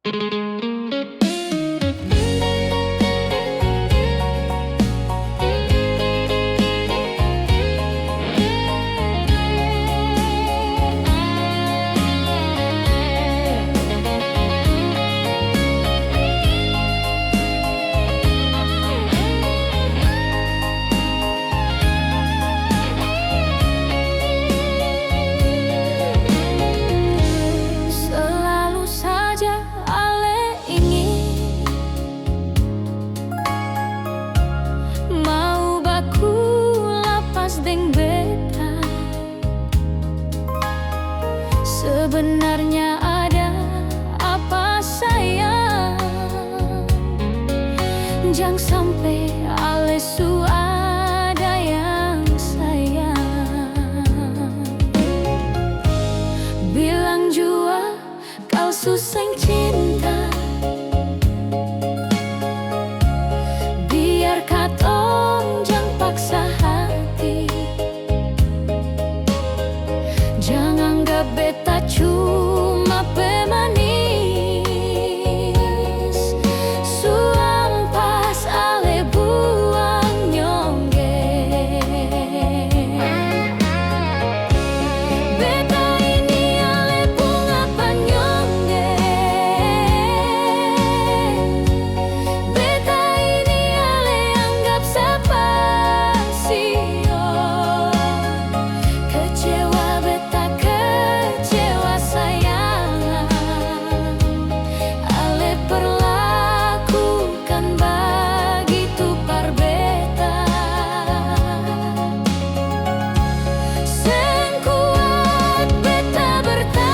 Selalu saja ale ingin mau baku lapas deng beta. Sebenarnya ada apa sayang? Jangan sampai ale su ada yang sayang. Bilang jua kau susah cinta, biar katong jangan paksa hati. Jangan anggap beta cuma pemanis, suampas ale buang nyongge. Beta ini ale bunga panyongge. Beta ini ale anggap sapasio. Kecewa beta kecewa sayang, ale perlakukan begitu par beta. Seng kuat beta bertahan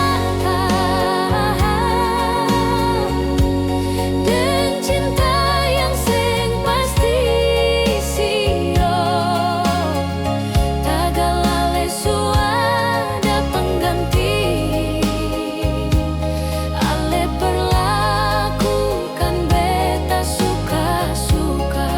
dengan cinta yang seng pasti sio. Tagalale su ada pengganti, ale perlakukan beta suka-suka.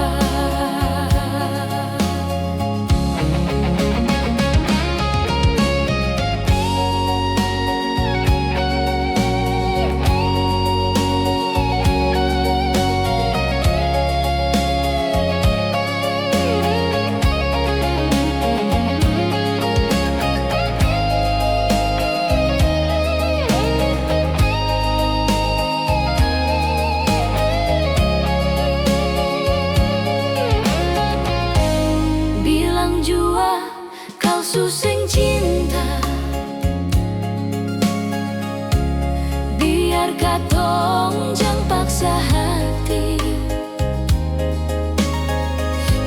Bilang jua kau susah cinta, biar katong jangan paksa hati.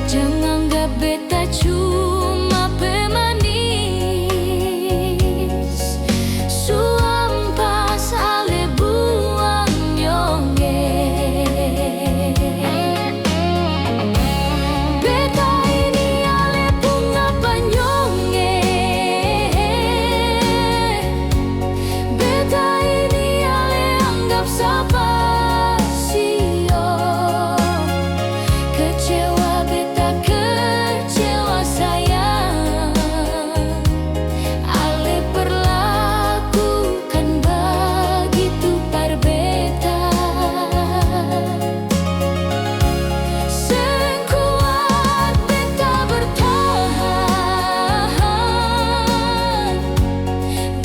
Jangan anggap beta cuma pemanis, suampas ale buang nyongge. Beta ini ale bunga panyongge. Beta ini ale anggap sapasio. Kecewa beta kecewa sayang, ale perlakukan begitu par beta. Seng kuat beta bertahan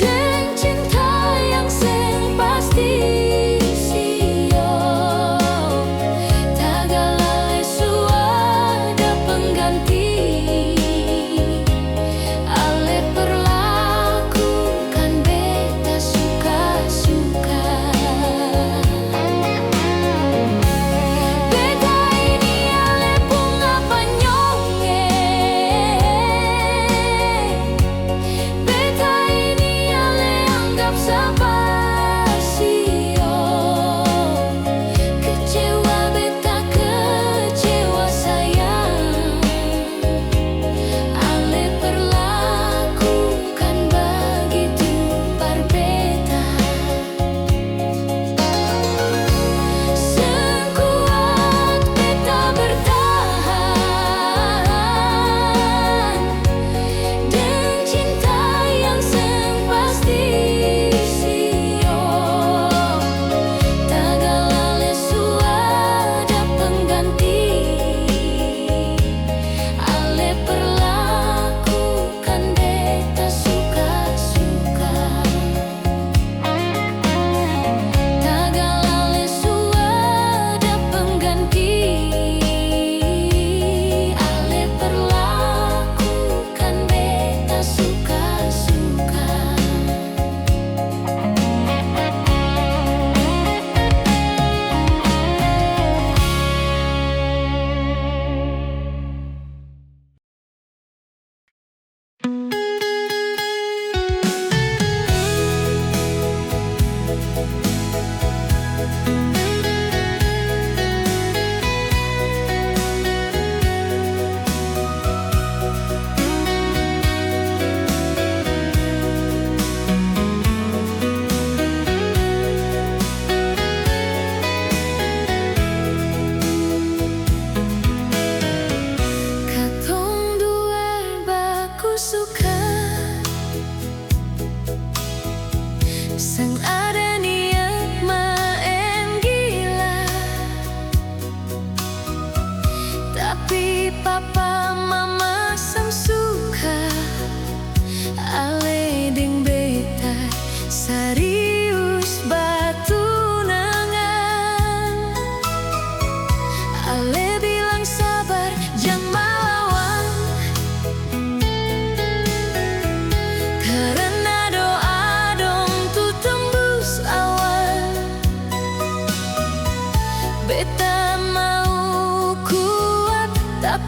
dengan cinta yang seng pasti sio.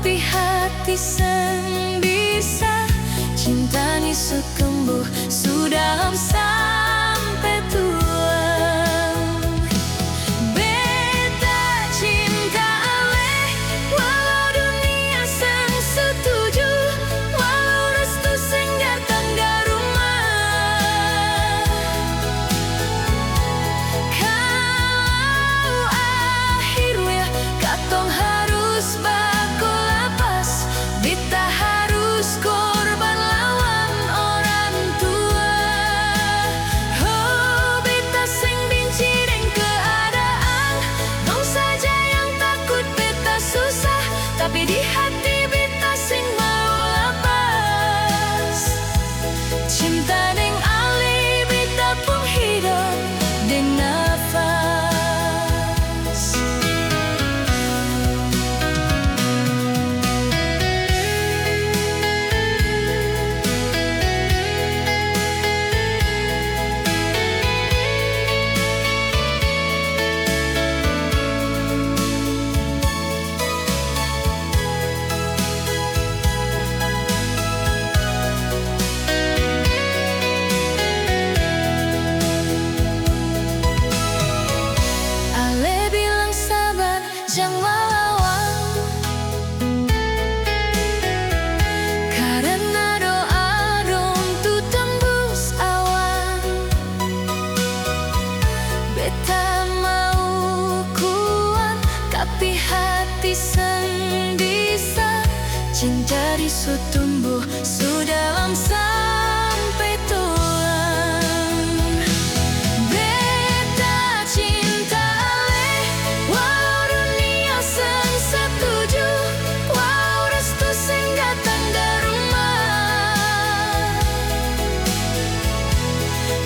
tapi hati seng bisa. Cinta ni sekembuh sudah sampai tua. Beta cinta aleh walau dunia seng setuju, walau restu seng datang dari rumah. Kalau akhirnya katong harus baku lapas, beta harus korban lawan orang tua. Oh, beta seng benci deng keadaan, dong saja yang takut beta susah, tapi di hati beta seng mau lapas. Cinta deng alih beta pun hidup deng nafas. Ale bilang sabar, jangan lawan, karena doa dong tu tembus awan. Beta mau kuat, tapi hati seng bisa. Cinta risu tumbuh sudah sampai tulang. Beta cinta aleh walau dunia seng setuju, walau restu seng datang dari rumah.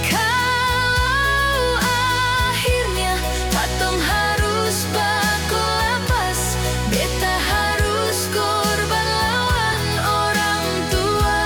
Kalau akhirnya katong harus baku lapas, beta harus korban lawan orang tua.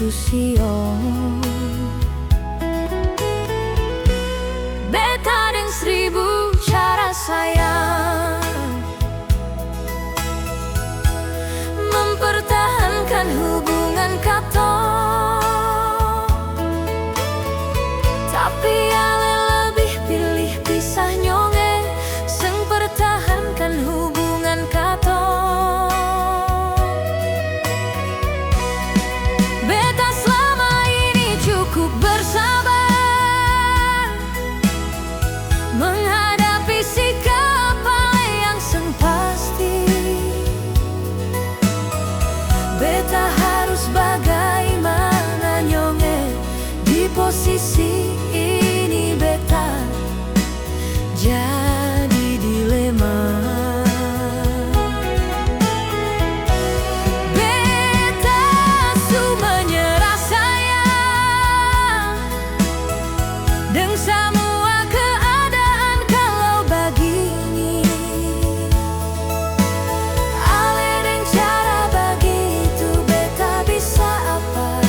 sion. Beta deng 1000 cara sayang mempertahankan hubungan katong. Tapi ale lebih pilih pisah nyonge seng pertahankan hubungan katong. Beta selama ini cukup bersabar menghadapi sikap ale yang seng pasti. Beta harus bagaimana nyonge di posisi ini. Beta jadi dilema. Beta su menyerah sayang dengan semua keadaan kalau begini. Ale dengan cara begitu beta bisa apa?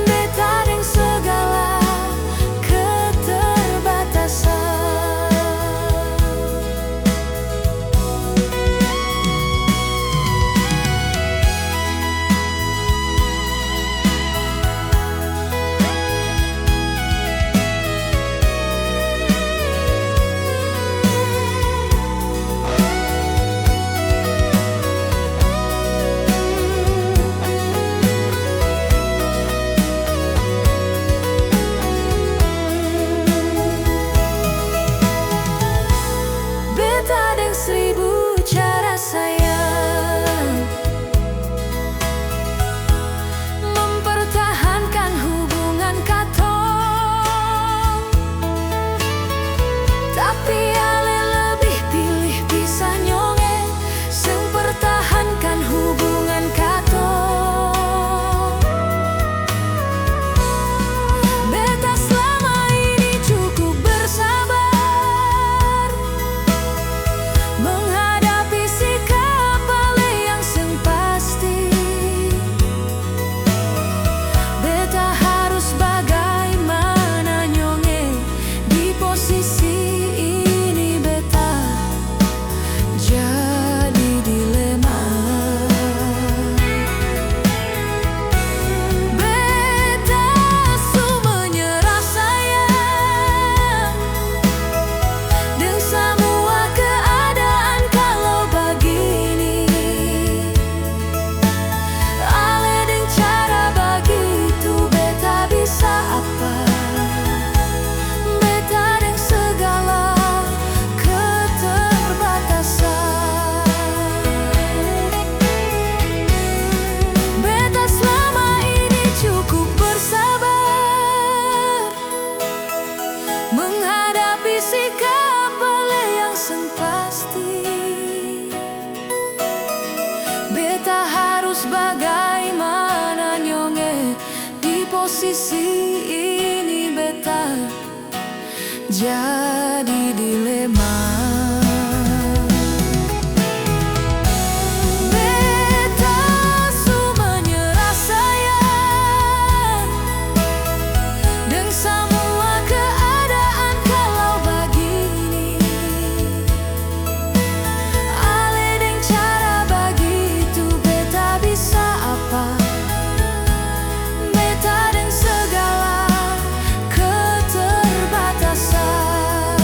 Beta dengan segala keterbatasan. Beta deng 1000 cara sayang mempertahankan hubungan katong. Tapi ale lebih pilih pisah nyonge seng pertahankan hubungan katong. Beta selama ini cukup bersabar menghadapi sikap ale yang seng pasti. Beta harus bagaimana nyonge di posisi ini. Beta jadi dilema. Beta su menyerah sayang dengan semua keadaan kalau begini. Ale dengan cara begitu beta bisa apa? Beta dengan segala keterbatasan. Beta selama ini cukup bersabar menghadapi sikap ale yang seng pasti. Beta harus bagaimana nyonge di posisi ini. Beta jadi dilema. Beta su menyerah sayang dengan semua keadaan kalau begini. Ale dengan cara begitu beta bisa apa? Beta dengan segala keterbatasan.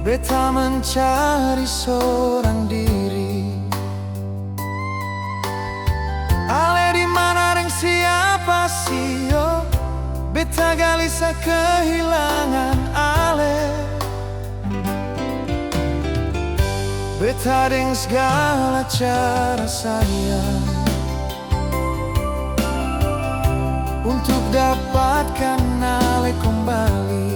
beta mencari seorang diri. Ale di mana reng siapa sih yo? Beta galisa kehilangan ale. Beta deng segala cara sayang untuk dapatkan ale kembali.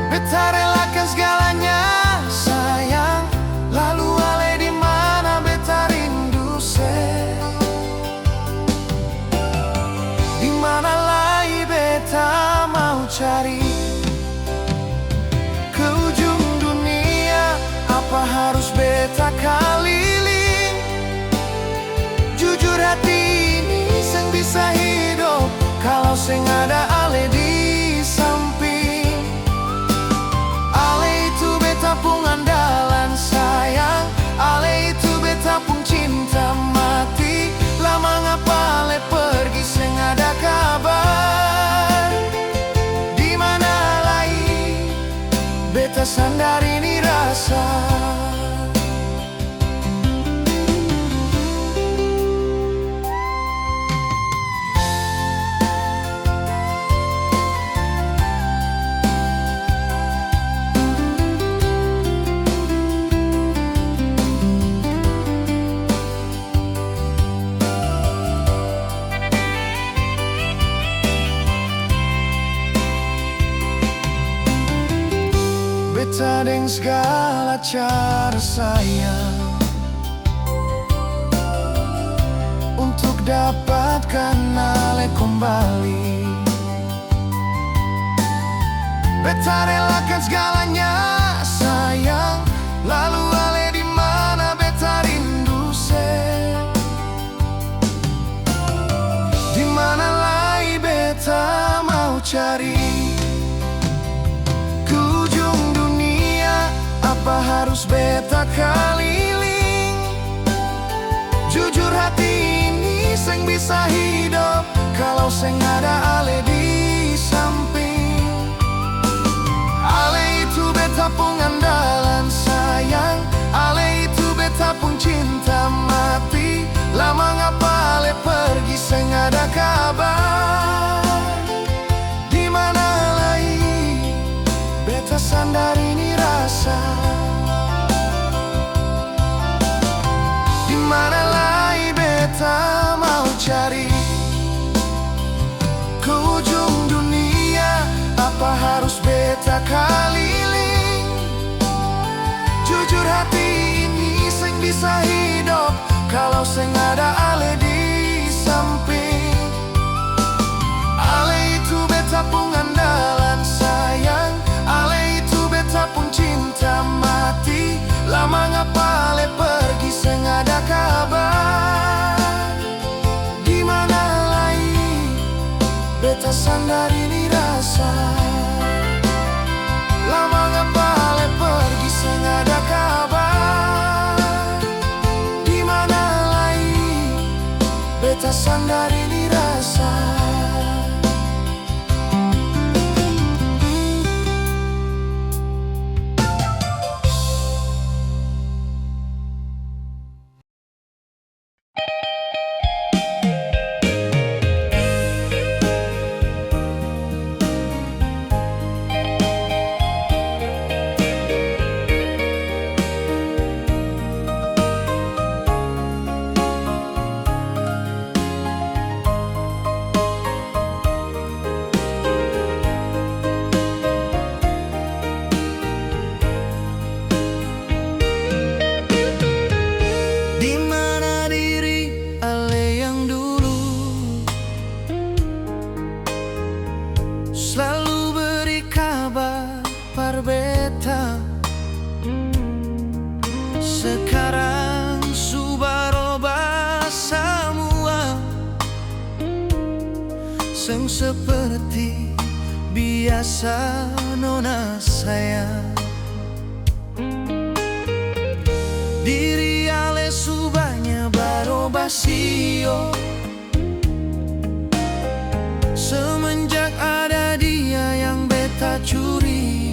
Beta relakan segalanya sayang, lalu ale di mana beta rindu se. Di mana lagi beta mau cari? Ke ujung dunia, apa harus beta keliling? Jujur hati ini seng bisa hidup kalau seng ada ale di samping. Ale itu beta pung andalan sayang, ale itu beta pung cinta mati. Lama ngapa ale pergi seng ada kabar? Di mana lagi beta sandar ini rasa? Beta deng segala cara sayang untuk dapatkan ale kembali. Beta relakan segalanya sayang, lalu ale di mana beta rindu se. Di mana lagi beta mau cari? Apa harus beta keliling? Jujur hati ini seng bisa hidup kalau seng ada ale di samping. Ale itu beta pung andalan sayang, ale itu beta pung cinta mati. Lama ngapa ale pergi seng ada kabar? Di mana lagi beta sandar ini rasa? Mana lagi beta mau cari? Ke ujung dunia, apa harus beta keliling? Jujur hati ini seng bisa hidup kalau seng ada ale di samping. Ale itu beta pung andalan sayang, ale itu beta pung cinta mati. Lama ngapa ale pergi seng ada kabar? Di mana lagi beta sandar ini rasa? Lama ngapa ale pergi seng ada kabar? Di mana lagi beta sandar ini rasa? Beta sekarang sudah robah semua, seng seperti biasa nona sayang. Diri ale subahnya barobah sio, semenjak ada dia yang beta curi.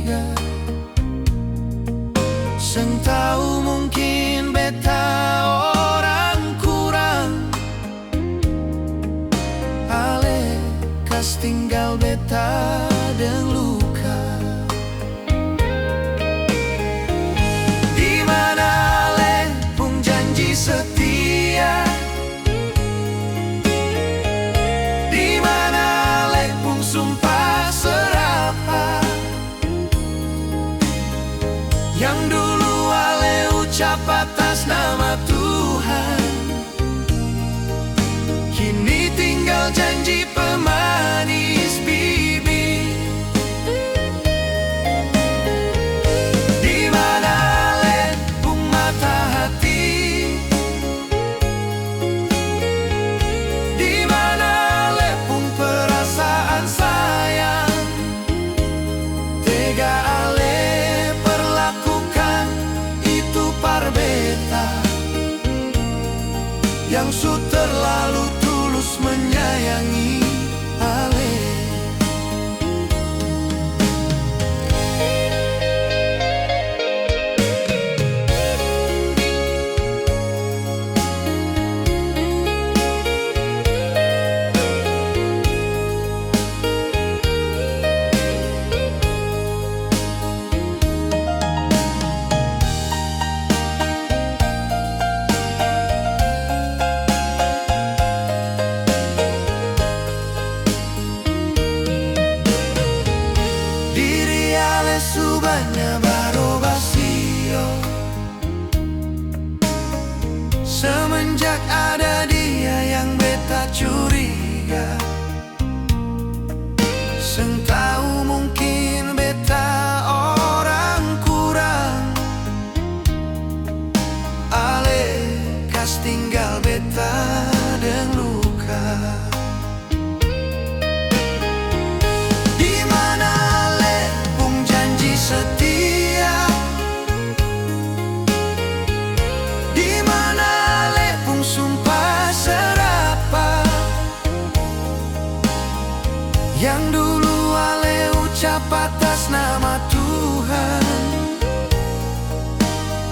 yang dulu ale ucap atas nama Tuhan, kini tinggal janji pemanis bibir. Di mana lempung mata hati, di mana lempung perasaan sayang, tega ale perlakukan itu parbeta yang su terlalu tulus menyayangi ale. Subahnya baru basio semenjak ada dia yang beta curiga. Seng tahu mungkin beta orang kurang, ale kas tinggal beta deng luka. Setia, di mana lepung sumpah serapah yang dulu ale ucap atas nama Tuhan,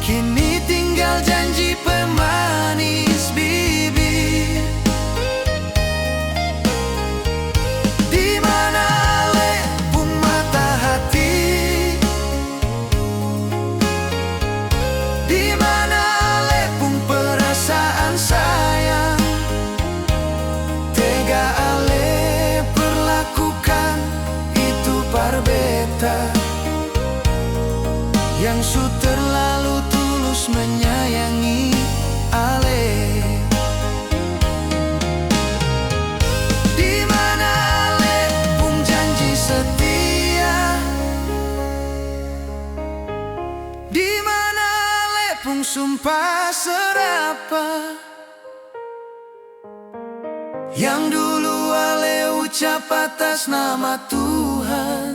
kini tinggal janji pemanis bibir. Di mana lepung mata hati, di mana lepung perasaan sayang, tega ale perlakukan itu parbeta yang su terlalu tulus menyayangi ale. Di mana lepung janji setia, di mana lepung sumpah serapah yang dulu ale ucap atas nama Tuhan,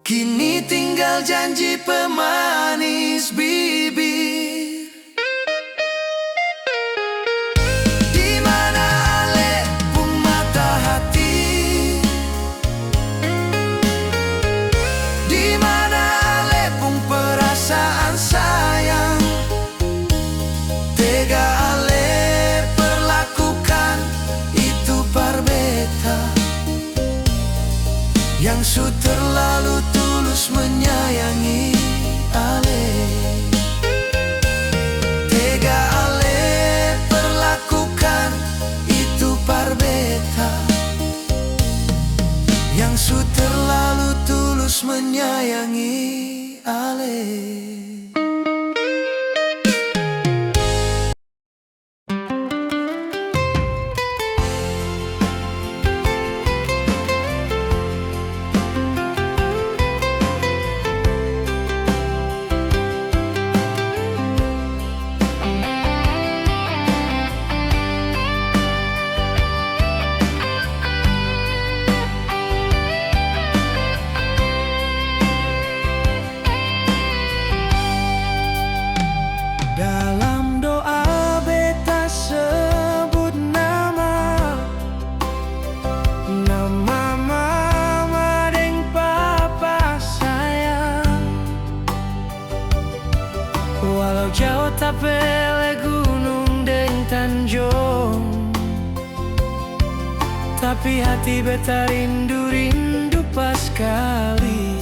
kini tinggal janji pemanis bibir. Di mana lepung mata hati, di mana lepung perasaan sayang, tega ale perlakukan itu parbeta yang su terlalu tulus menyayangi ale. Tega ale perlakukan itu parbeta yang su terlalu tulus menyayangi ale. Tapele gunung deng tanjung, tapi hati beta rindu pas kali.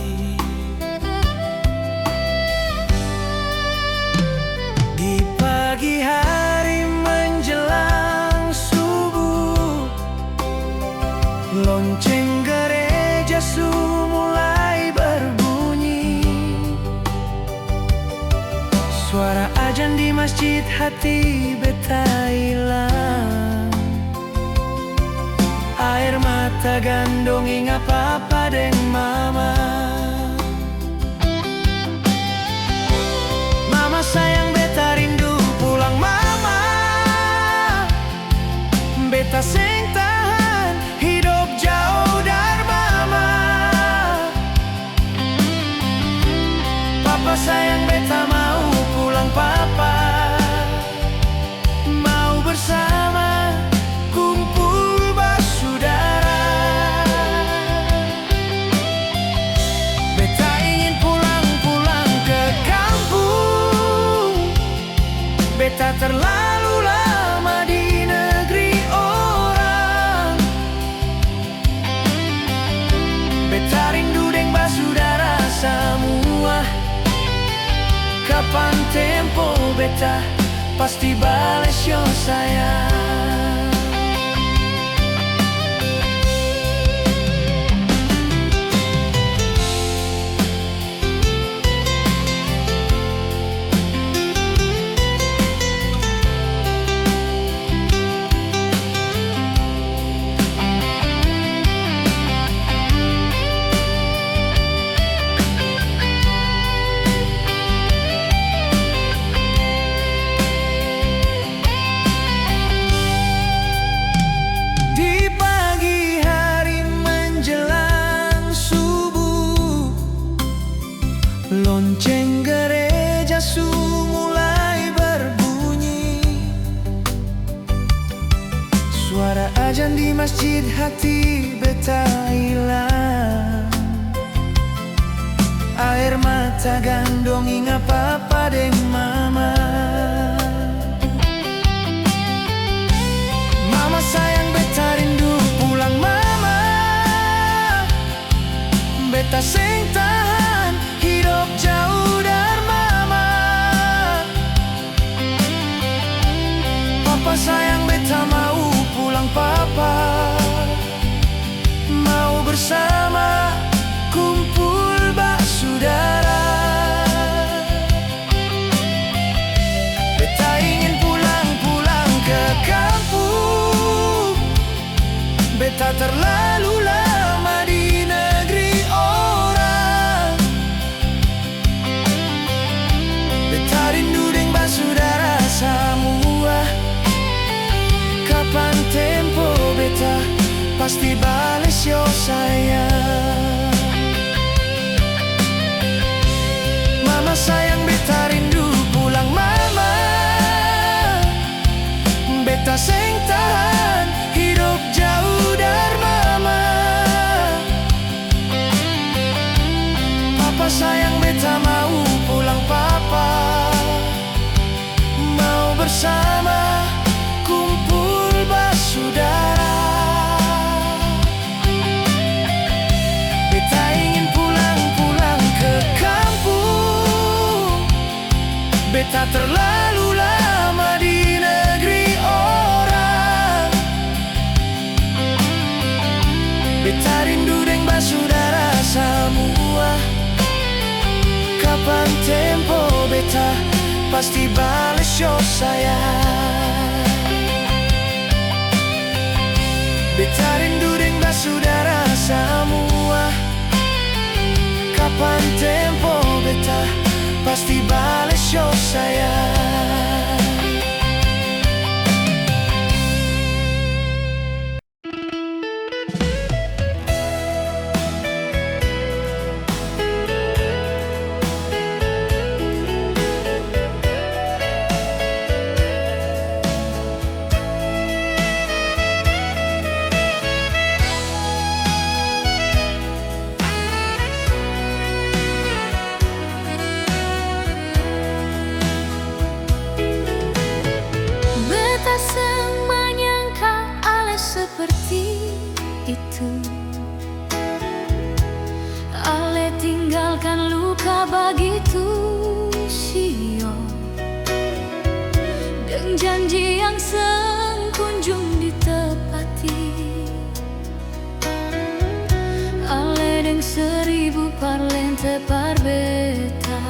Di pagi hari menjelang subuh, lonceng gereja su mulai berbunyi. masjid hati beta hilang. Air mata gandong ingat papa deng mama. Mama sayang beta rindu pulang mama. Beta seng tahan hidup jauh dari mama. Papa sayang beta mau pulang papa. Mau bersama kumpul bersaudara. Beta ingin pulang ke kampung. Beta terlalu lama di negeri orang. Beta rindu deng bersaudara semua. Kapan tempo beta pasti bales yo sayang. Lonceng gereja mulai berbunyi. Suara ajan di masjid hati beta hilang. Air mata gandong ingat papa deng mama. Mama sayang beta rindu pulang mama. Beta seng tahan hidup jauh dari mama. Papa sayang beta mau pulang papa. Mau bersama kumpul bersaudara. Beta ingin pulang ke kampung. Beta terlalu lama di negeri orang. Beta rindu deng bersaudara semua. Kapan tempo beta pasti bales yo sayang. Mama sayang beta rindu pulang mama. Beta seng tahan hidup jauh dari mama. Papa sayang beta mau pulang papa. Mau bersama kumpul bersaudara. Beta ingin pulang ke kampung. Beta terlalu lama di negeri orang. Beta rindu deng bersaudara semua. Kapan tempo beta pasti bales yo sayang. Beta rindu deng bersaudara semua. Kapan tempo beta pasti bales yo sayang. Seperti itu, Ale tinggalkan luka begitu sio, dan janji yang seng kunjung ditepati. Ale deng 1000 parlente parbeta.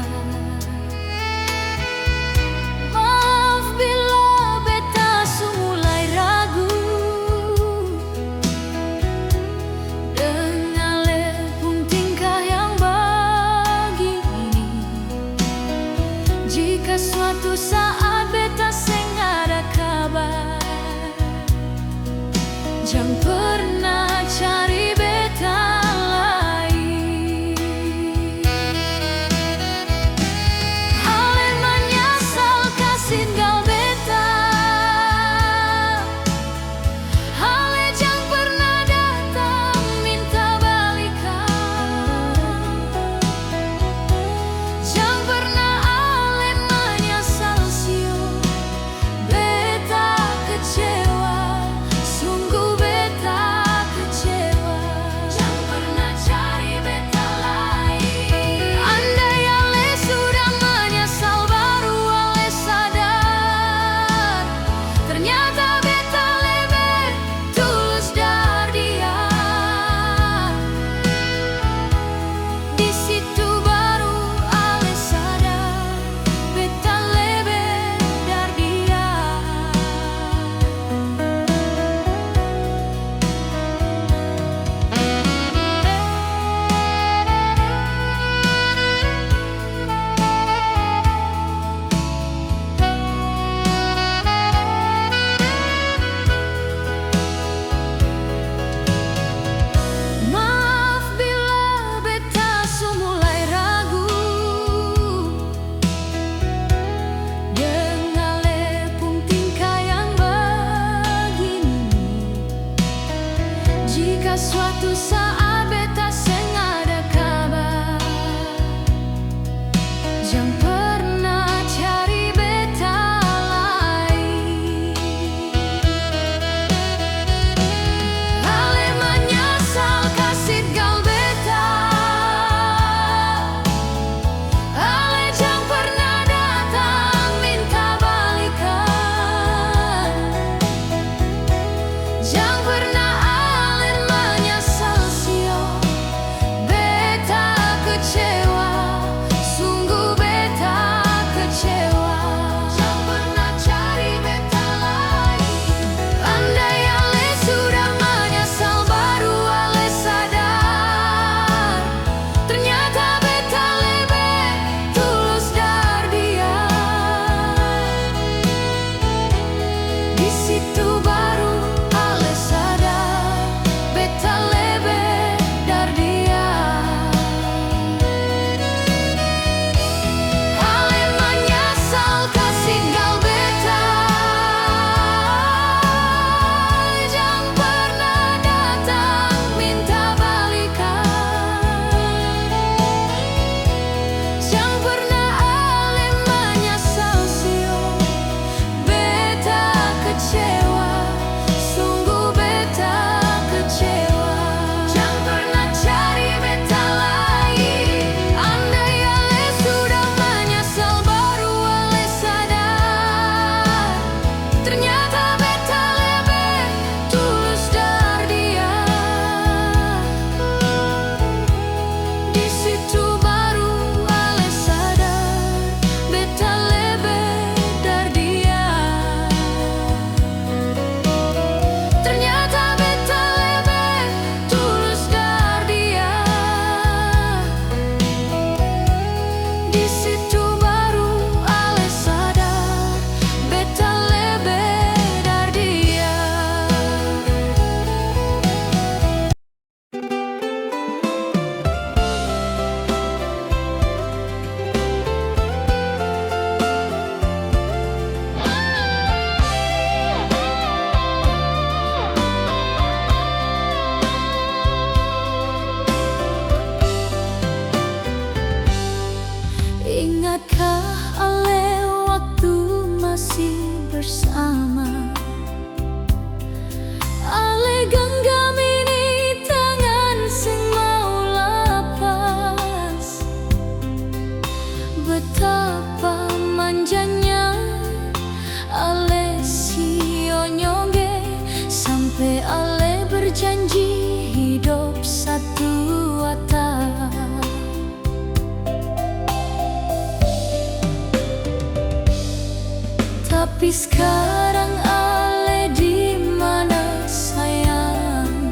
Tapi sekarang Ale di mana sayang?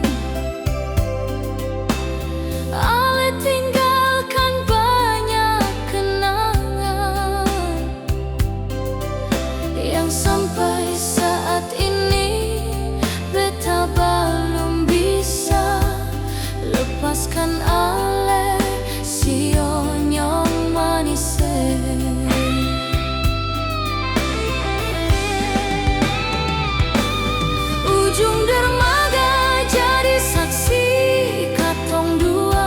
Ale tinggalkan banyak kenangan yang sampai saat ini beta belum bisa lepaskan Ale si onyong manis. Ujung dermaga jadi saksi katong dua,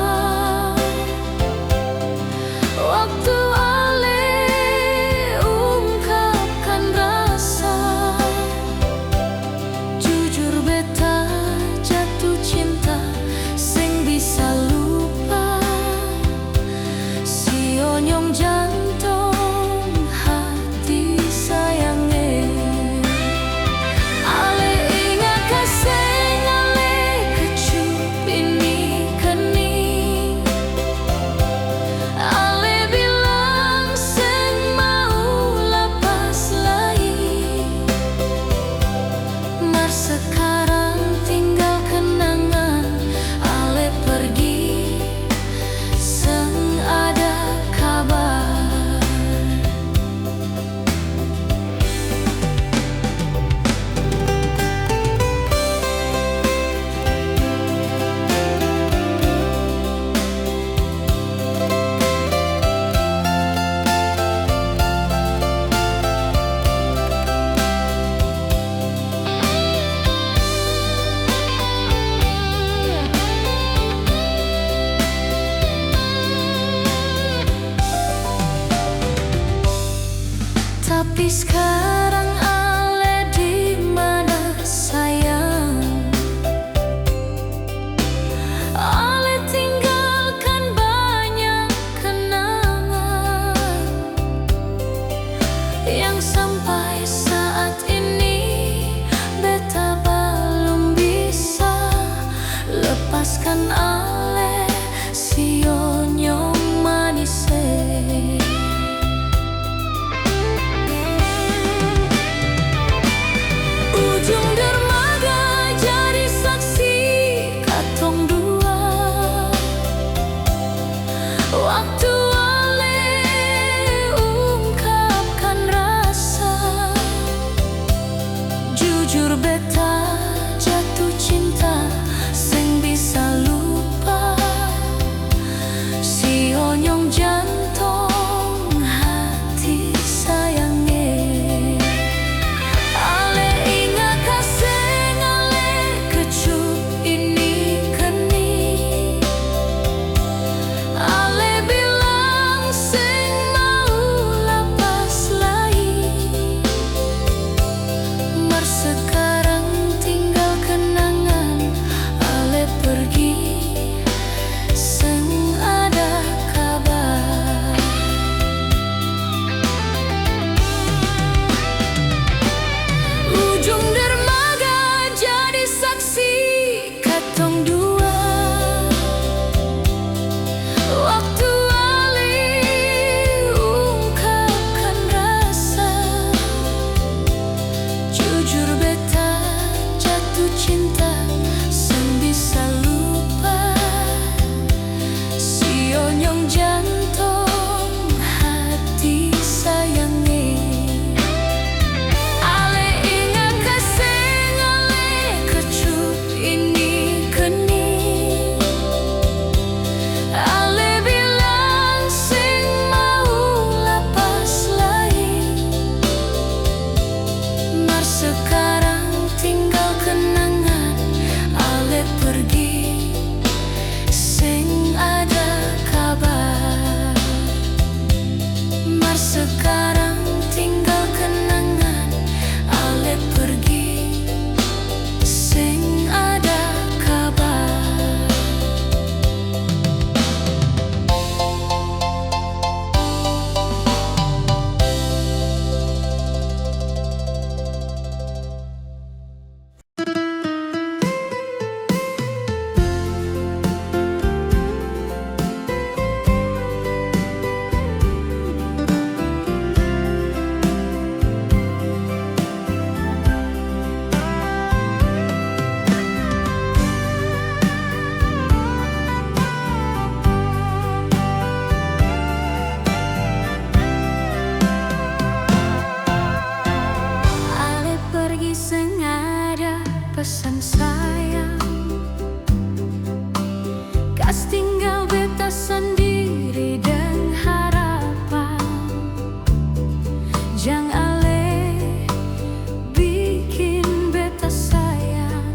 waktu Ale ungkapkan rasa. Jujur beta jatuh cinta sing bisa lupa si onyong jantung hati sayange. Ale ingat kasih Ale kecup ini kening. Ale bilang seng mau lepas lagi, mar sekarang tinggal kenangan. Ale pergi seng ada kabar. Tapi sekarang Ale di mana sayang? Ale tinggalkan banyak kenangan yang sampai saat ini beta belum bisa lepaskan Ale si onyong manis. Ujung dermaga jadi saksi katong dua, waktu Ale ungkapkan rasa. Jujur beta jatuh cinta seng bisa lupa si onyong jantung hati sayange. Ale ingat kasih Ale kecup ini kening. Ale bilang seng mau lepas lagi, mar sekarang tinggal kenangan. Ale pergi seng ada kabar. sendiri dan harapan. Jang ale bikin beta sayang,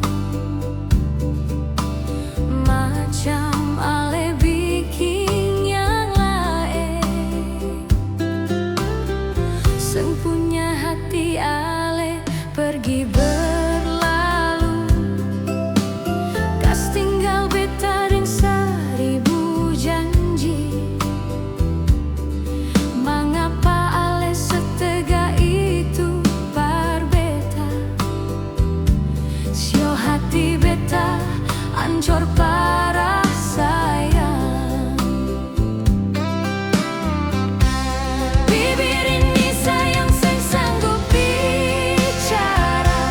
macam ale bikin yang lain. Seng punya hati ale pergi berlalu, kas tinggal beta ring seribu janji. Mengapa ale setega itu par beta? Sio hati beta ancor parah sayang. Bibir ini sayang seng sanggup bicara.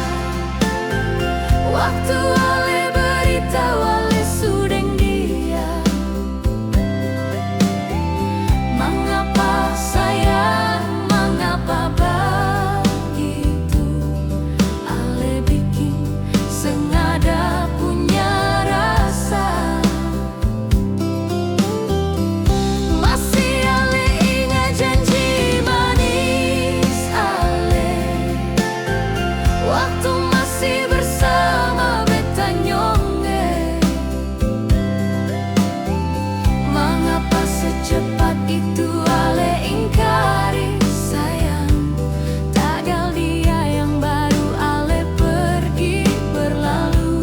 Waktu ale beritahu ale sudeng dia. Mengapa sayang, mengapa begitu? Ale bikin sengaja punya rasa. Masih ale ingat janji manis ale, waktu masih bersama beta nyonge. Mengapa secepat itu ale ingkari sayang? Tagal dia yang baru ale pergi berlalu.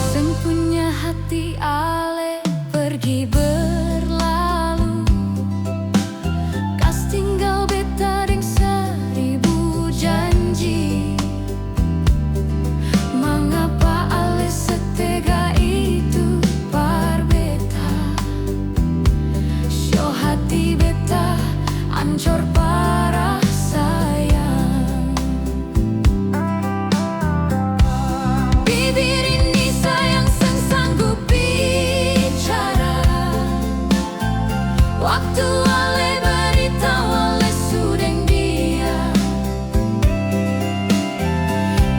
Seng punya hati ale pergi berlalu, kas tinggal beta ring seribu janji. Mengapa ale setega itu par beta? Sio hati beta ancor parah sayang. Bibir ini sayang seng sanggup bicara. Waktu ale beritahu ale sudeng dia.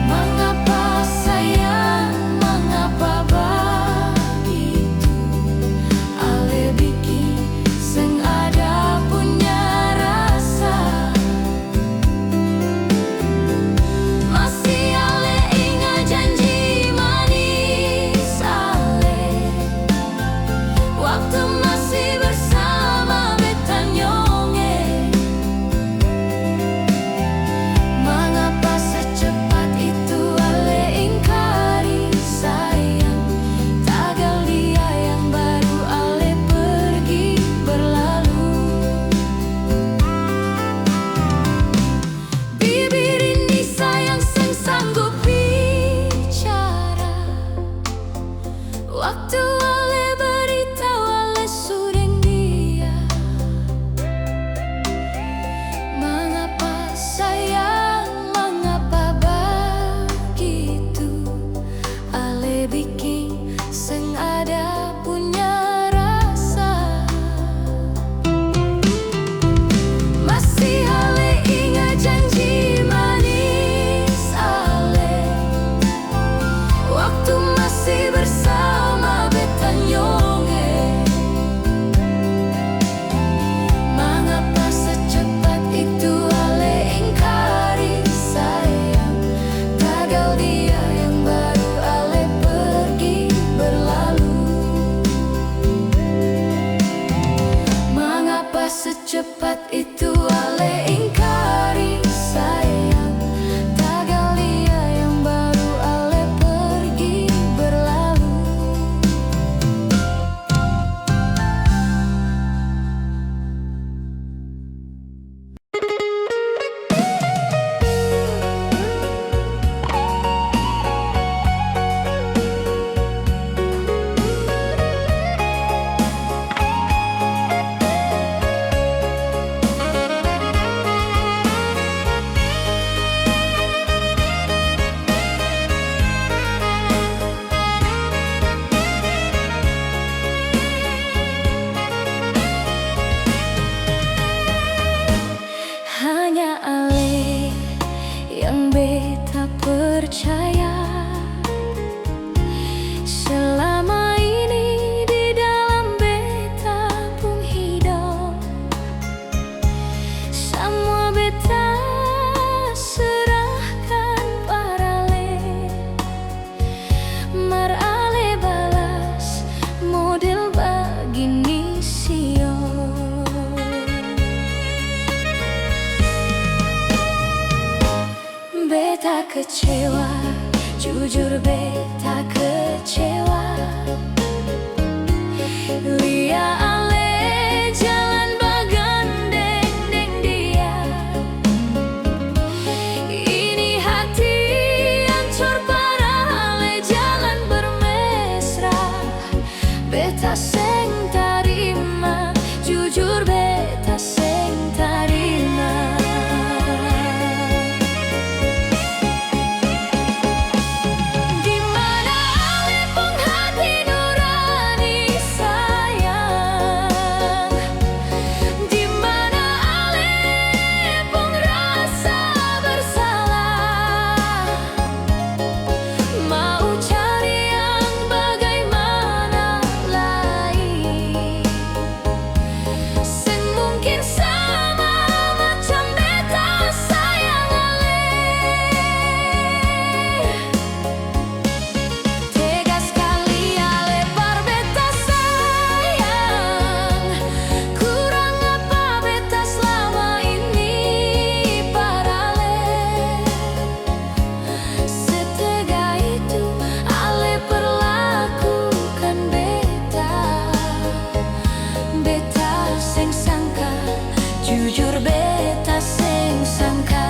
Mengapa sayang, mengapa begitu? Ale bikin sengaja punya rasa. Masih ale ingat janji manis ale, waktu masih bersama beta kecewa, jujur beta kecewa. Lia ale jalan bagandeng deng dia. Ini hati hancur parah ale jalan bermesra. Beta seng tarima, jujur beta seng tarima. Di mana ale pung hati nurani sayang, di mana ale pung rasa bersalah. Mau cari yang bagaimana lagi, seng mungkin sama macam beta sayang ale. Tega sekali ale par beta sayang. Kurang apa beta selama ini par ale. Setega itu ale perlakukan beta. Beta seng sangka, jujur beta seng sangka.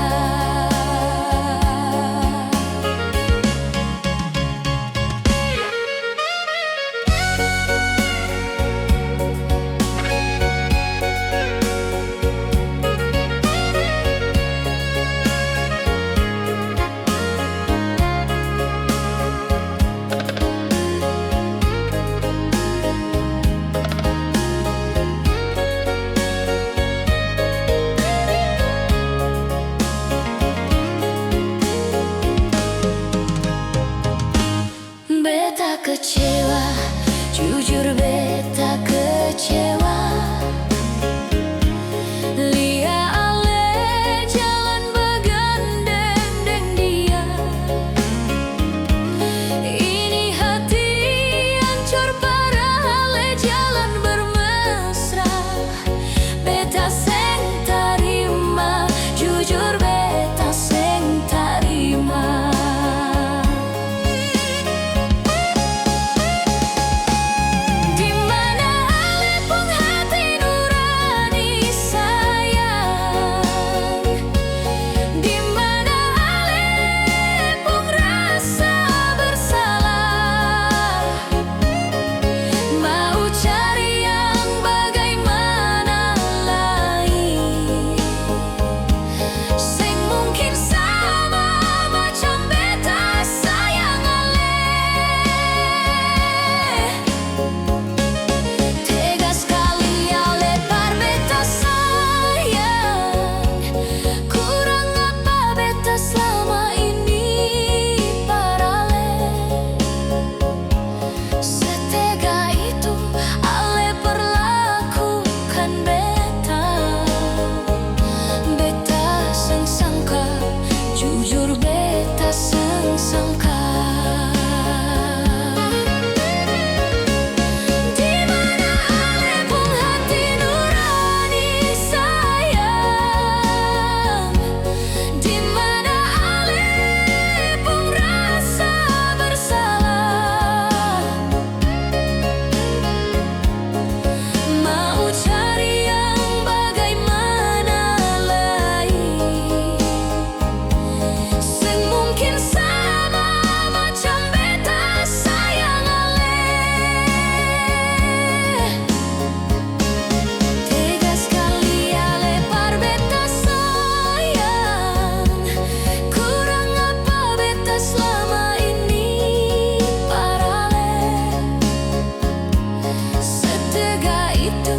Beta kecewa, jujur beta kecewa. Lia ale jalan bagandeng deng dia. Ini hati hancur parah ale jalan bermesra. Beta seng tarima, jujur beta seng tarima. Di mana ale pung hati nurani sayang, di mana ale pung rasa bersalah. Mau cari yang bagaimana lagi, seng mungkin sama macam beta sayang ale. Tega sekali ale par beta sayang. Kurang apa beta selama ini par ale. Setega itu ale perlakukan beta. Beta seng sangka, jujur beta seng sangka. Di mana ale pung hati nurani sayang, di mana ale pung rasa bersalah. Mau cari yang bagaimana lagi, seng mungkin sama macam beta sayang ale. Tega sekali ale par beta sayang. Kurang apa beta selama ini par ale. Setega itu